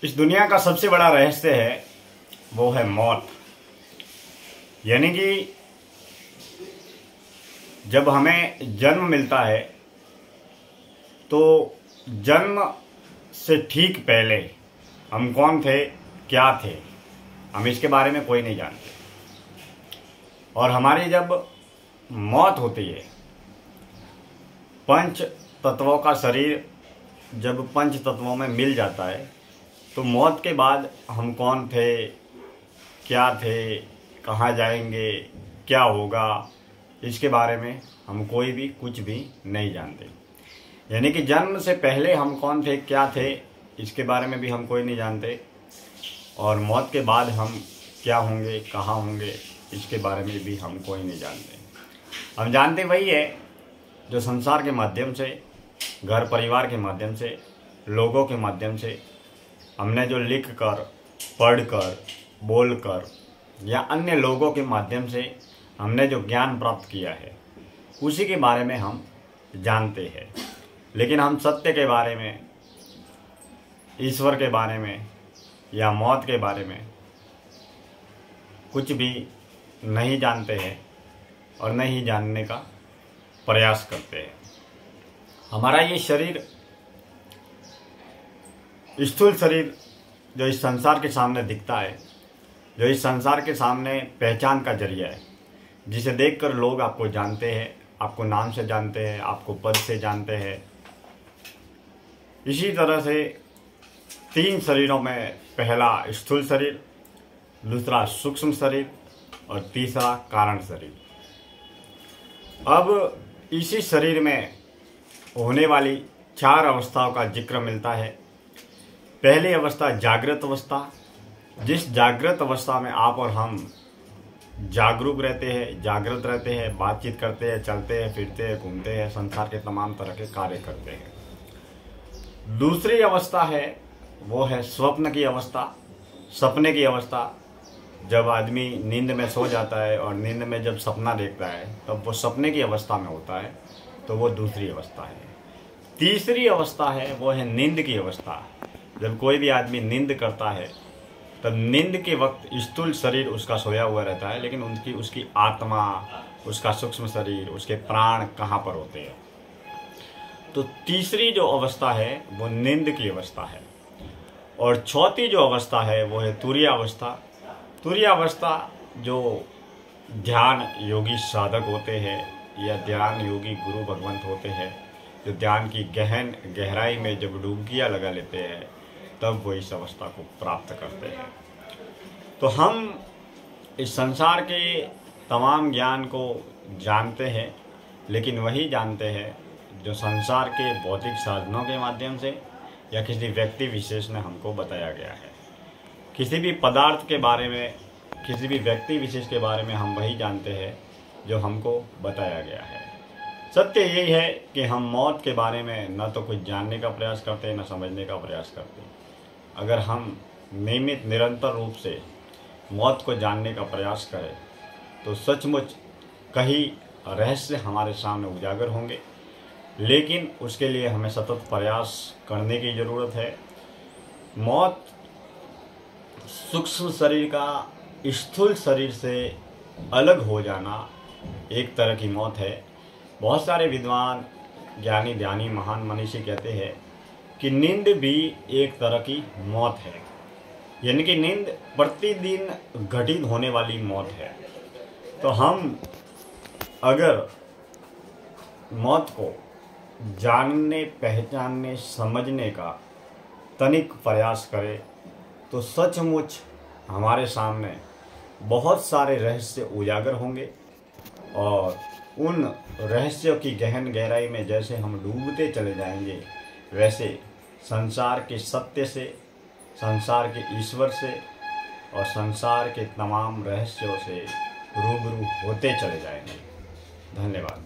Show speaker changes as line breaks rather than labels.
इस दुनिया का सबसे बड़ा रहस्य है वो है मौत। यानी कि जब हमें जन्म मिलता है तो जन्म से ठीक पहले हम कौन थे, क्या थे, हम इसके बारे में कोई नहीं जानते। और हमारी जब मौत होती है, पंच तत्वों का शरीर जब पंच तत्वों में मिल जाता है तो मौत के बाद हम कौन थे, क्या थे, कहाँ जाएंगे, क्या होगा, इसके बारे में हम कोई भी कुछ भी नहीं जानते। यानी कि जन्म से पहले हम कौन थे, क्या थे, इसके बारे में भी हम कोई नहीं जानते। और मौत के बाद हम क्या होंगे, कहाँ होंगे, इसके बारे में भी हम कोई नहीं जानते। हम जानते वही है जो संसार के माध्यम से, घर परिवार के माध्यम से, लोगों के माध्यम से हमने जो लिख कर, पढ़ कर, बोल कर या अन्य लोगों के माध्यम से हमने जो ज्ञान प्राप्त किया है उसी के बारे में हम जानते हैं। लेकिन हम सत्य के बारे में, ईश्वर के बारे में या मौत के बारे में कुछ भी नहीं जानते हैं और नहीं जानने का प्रयास करते हैं। हमारा ये शरीर, स्थूल शरीर जो इस संसार के सामने दिखता है, जो इस संसार के सामने पहचान का जरिया है, जिसे देखकर लोग आपको जानते हैं, आपको नाम से जानते हैं, आपको पद से जानते हैं। इसी तरह से तीन शरीरों में, पहला स्थूल शरीर, दूसरा सूक्ष्म शरीर और तीसरा कारण शरीर। अब इसी शरीर में होने वाली चार अवस्थाओं का जिक्र मिलता है। पहली अवस्था जागृत अवस्था, जिस जागृत अवस्था में आप और हम जागरूक रहते हैं, जागृत रहते हैं, बातचीत करते हैं, चलते हैं, फिरते हैं, घूमते हैं, संसार के तमाम तरह के कार्य करते हैं। दूसरी अवस्था है वो है स्वप्न की अवस्था, सपने की अवस्था। जब आदमी नींद में सो जाता है और नींद में जब सपना देखता है तब वो सपने की अवस्था में होता है, तो वो दूसरी अवस्था है। तीसरी अवस्था है वो है नींद की अवस्था। जब कोई भी आदमी नींद करता है तब नींद के वक्त स्थूल शरीर उसका सोया हुआ रहता है, लेकिन उसकी आत्मा, उसका सूक्ष्म शरीर, उसके प्राण कहाँ पर होते हैं। तो तीसरी जो अवस्था है वो नींद की अवस्था है। और चौथी जो अवस्था है वो है तुरीय अवस्था। तुरीय अवस्था जो ध्यान योगी साधक होते हैं या ध्यान योगी गुरु भगवंत होते हैं, जो ध्यान की गहन गहराई में जब डुबकियाँ लगा लेते हैं तब वो इस अवस्था को प्राप्त करते हैं। तो हम इस संसार के तमाम ज्ञान को जानते हैं, लेकिन वही जानते हैं जो संसार के भौतिक साधनों के माध्यम से या किसी व्यक्ति विशेष ने हमको बताया गया है। किसी भी पदार्थ के बारे में, किसी भी व्यक्ति विशेष के बारे में हम वही जानते हैं जो हमको बताया गया है। सत्य यही है कि हम मौत के बारे में न तो कुछ जानने का प्रयास करते हैं, न समझने का प्रयास करते हैं। अगर हम नियमित निरंतर रूप से मौत को जानने का प्रयास करें तो सचमुच कई रहस्य हमारे सामने उजागर होंगे। लेकिन उसके लिए हमें सतत प्रयास करने की ज़रूरत है। मौत सूक्ष्म शरीर का स्थूल शरीर से अलग हो जाना एक तरह की मौत है। बहुत सारे विद्वान, ज्ञानी, ध्यानी, महान मनीषी कहते हैं कि नींद भी एक तरह की मौत है। यानी कि नींद प्रतिदिन घटित होने वाली मौत है। तो हम अगर मौत को जानने, पहचानने, समझने का तनिक प्रयास करें तो सचमुच हमारे सामने बहुत सारे रहस्य उजागर होंगे। और उन रहस्यों की गहन गहराई में जैसे हम डूबते चले जाएंगे, वैसे संसार के सत्य से, संसार के ईश्वर से और संसार के तमाम रहस्यों से रूबरू होते चले जाएंगे। धन्यवाद।